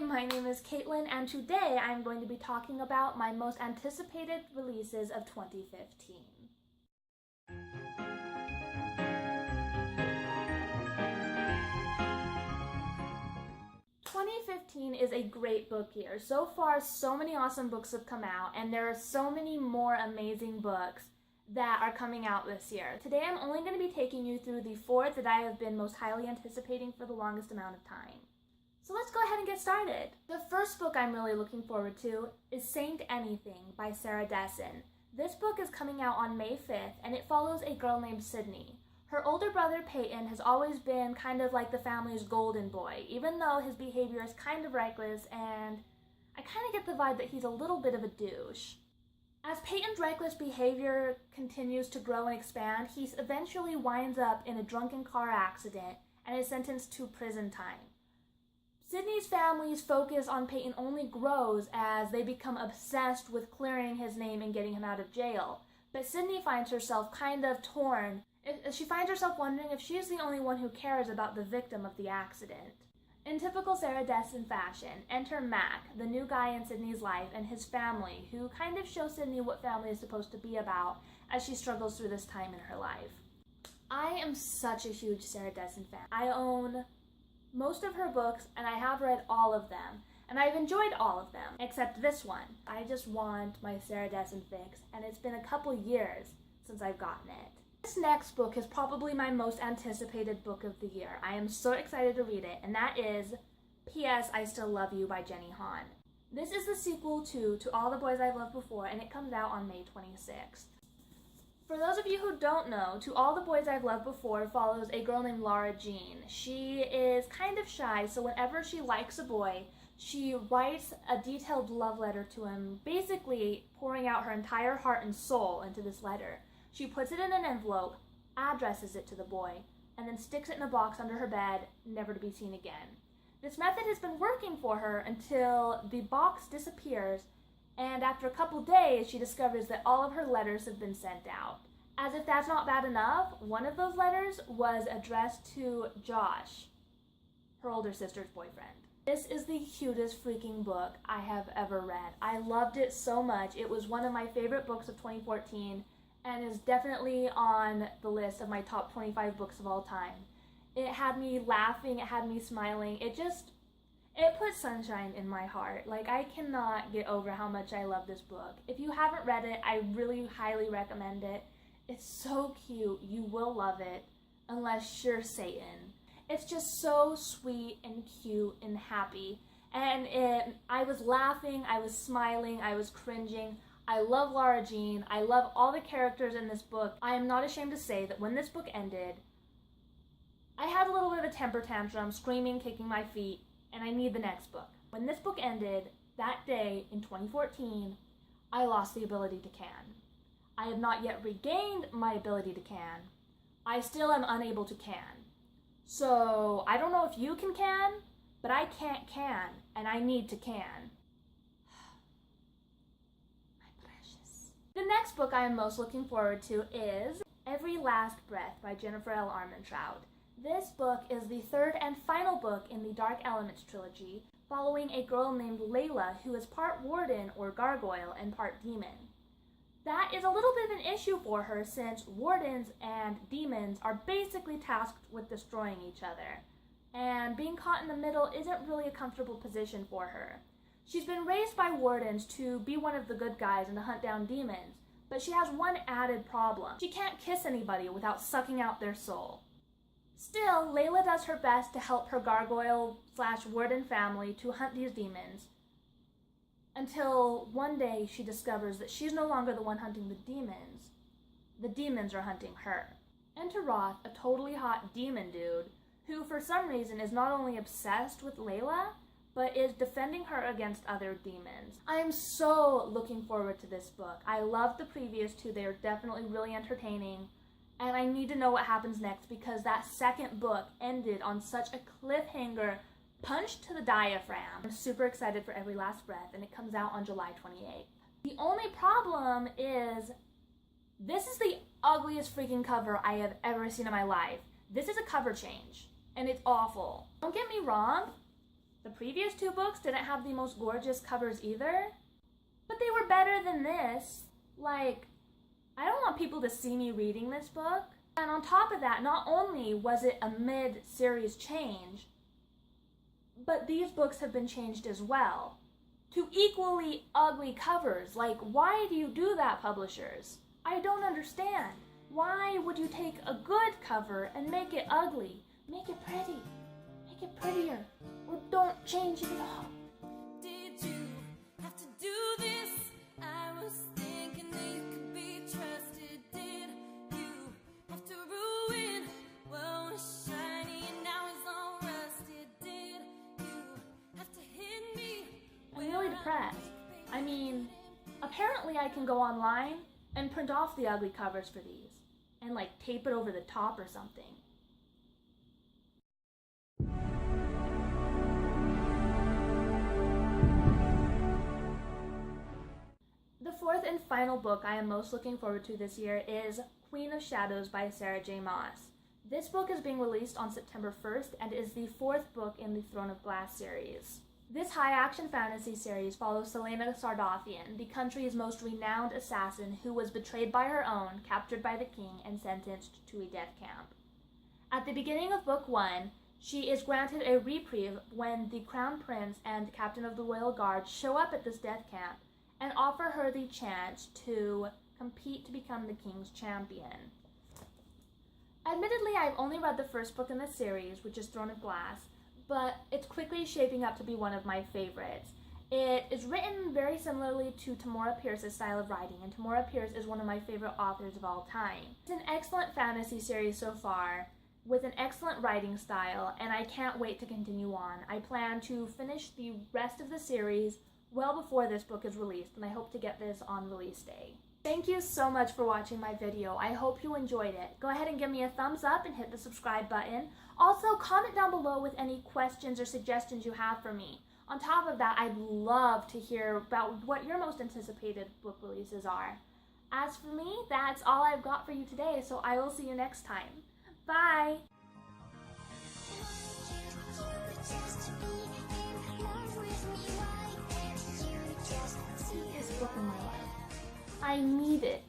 my name is Caitlin, and today I'm going to be talking about my most anticipated releases of 2015. "2015 is a great book year. So far, so many awesome books have come out, and there are so many more amazing books that are coming out this year. Today I'm only going to be taking you through the 4 that I have been most highly anticipating for the longest amount of time. So let's go ahead and get started. The first book I'm really looking forward to is Saint Anything by Sarah Dessen. This book is coming out on May 5th, and it follows a girl named Sydney. Her older brother Peyton has always been kind of like the family's golden boy, even though his behavior is kind of reckless, and I kind of get the vibe that he's a little bit of a douche. As Peyton's reckless behavior continues to grow and expand, he eventually winds up in a drunken car accident and is sentenced to prison time. Sydney's family's focus on Peyton only grows as they become obsessed with clearing his name and getting him out of jail. But Sydney finds herself kind of torn. She finds herself wondering if she is the only one who cares about the victim of the accident. In typical Sarah Dessen fashion, enter Mac, the new guy in Sydney's life, and his family, who kind of show Sydney what family is supposed to be about as she struggles through this time in her life. I am such a huge Sarah Dessen fan. I own most of her books, and I have read all of them, and I've enjoyed all of them, except this one. I just want my Sarah Dessen fix, and it's been a couple years since I've gotten it. This next book is probably my most anticipated book of the year. I am so excited to read it, and that is P.S. I Still Love You by Jenny Han. This is the sequel to All the Boys I've Loved Before, and it comes out on May 26th. For those of you who don't know, To All the Boys I've Loved Before follows a girl named Laura Jean. She is kind of shy, so whenever she likes a boy, she writes a detailed love letter to him, basically pouring out her entire heart and soul into this letter. She puts it in an envelope, addresses it to the boy, and then sticks it in a box under her bed, never to be seen again. This method has been working for her until the box disappears, and after a couple days, she discovers that all of her letters have been sent out. As if that's not bad enough, one of those letters was addressed to Josh, her older sister's boyfriend. This is the cutest freaking book I have ever read. I loved it so much. It was one of my favorite books of 2014, and is definitely on the list of my top 25 books of all time. It had me laughing, it had me smiling, it put sunshine in my heart. Like, I cannot get over how much I love this book. If you haven't read it, I really highly recommend it. It's so cute, you will love it, unless you're Satan. It's just so sweet and cute and happy. And I was laughing, I was smiling, I was cringing. I love Laura Jean. I love all the characters in this book. I am not ashamed to say that when this book ended, I had a little bit of a temper tantrum, screaming, kicking my feet, and I need the next book. When this book ended, that day in 2014, I lost the ability to can. I have not yet regained my ability to can. I still am unable to can. So I don't know if you can, but I can't can, and I need to can. The next book I am most looking forward to is Every Last Breath by Jennifer L. Armentrout. This book is the 3rd and final book in the Dark Elements trilogy, following a girl named Layla who is part warden or gargoyle and part demon. That is a little bit of an issue for her since wardens and demons are basically tasked with destroying each other, and being caught in the middle isn't really a comfortable position for her. She's been raised by wardens to be one of the good guys and to hunt down demons, but she has one added problem. She can't kiss anybody without sucking out their soul. Still, Layla does her best to help her gargoyle/warden family to hunt these demons, until one day she discovers that she's no longer the one hunting the demons. The demons are hunting her. Enter Roth, a totally hot demon dude, who for some reason is not only obsessed with Layla, but is defending her against other demons. I am so looking forward to this book. I loved the previous 2, they are definitely really entertaining, and I need to know what happens next because that second book ended on such a cliffhanger, punch to the diaphragm. I'm super excited for Every Last Breath, and it comes out on July 28th. The only problem is, this is the ugliest freaking cover I have ever seen in my life. This is a cover change, and it's awful. Don't get me wrong, the previous two books didn't have the most gorgeous covers either, but they were better than this. Like, I don't want people to see me reading this book. And on top of that, not only was it a mid-series change, but these books have been changed as well to equally ugly covers. Like, why do you do that, publishers? I don't understand. Why would you take a good cover and make it ugly? Make it pretty. Make it prettier. Or don't change it at all. Did you have to do this? I was thinking that you could be trusted. Did you have to ruin what was shiny and now it's all rusted? Did you have to hit me? I'm really depressed. I mean, apparently I can go online and print off the ugly covers for these and like tape it over the top or something. The fourth and final book I am most looking forward to this year is Queen of Shadows by Sarah J. Maas. This book is being released on September 1st and is the fourth book in the Throne of Glass series. This high-action fantasy series follows Selena Sardothien, the country's most renowned assassin who was betrayed by her own, captured by the king, and sentenced to a death camp. At the beginning of Book 1, she is granted a reprieve when the Crown Prince and Captain of the Royal Guard show up at this death camp and offer her the chance to compete to become the king's champion. Admittedly, I've only read the first book in the series, which is Throne of Glass, but it's quickly shaping up to be one of my favorites. It is written very similarly to Tamora Pierce's style of writing, and Tamora Pierce is one of my favorite authors of all time. It's an excellent fantasy series so far, with an excellent writing style, and I can't wait to continue on. I plan to finish the rest of the series well before this book is released, and I hope to get this on release day. Thank you so much for watching my video. I hope you enjoyed it. Go ahead and give me a thumbs up and hit the subscribe button. Also, comment down below with any questions or suggestions you have for me. On top of that, I'd love to hear about what your most anticipated book releases are. As for me, that's all I've got for you today, so I will see you next time. Bye! This book in my life. I need it.